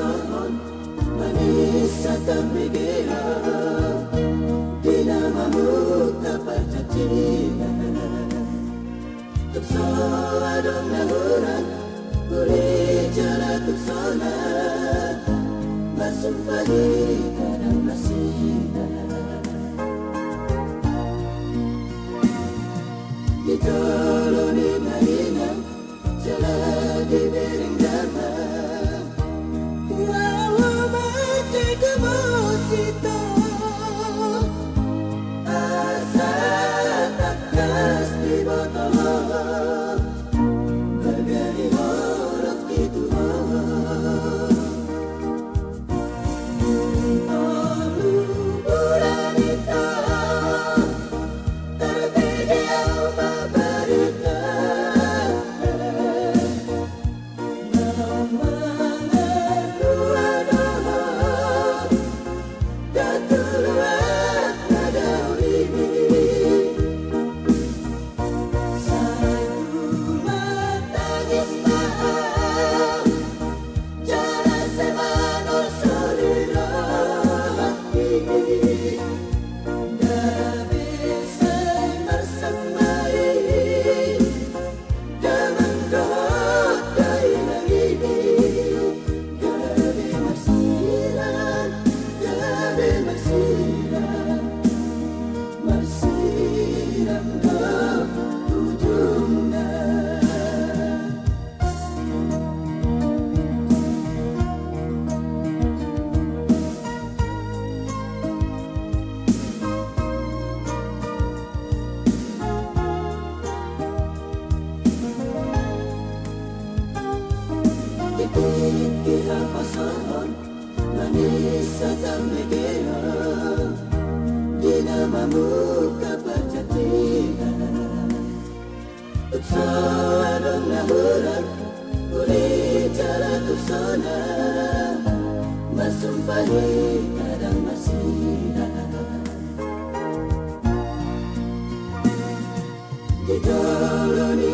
pasohon manis sa tamigila di namamu kapagtatigan tukso adong nahuran uli jala tukso na masumpadi kadang masina ditolo ni mahina jala di bering dama wawa mati kemosito asa takas di botol bergani horok itu olu bulan itu terbidiau berita Kira pasohon manis sa tamigila di namamu kapagtatigan tukso adong nahuran uli jala tukso na masumpadi kadang masina ditolo ni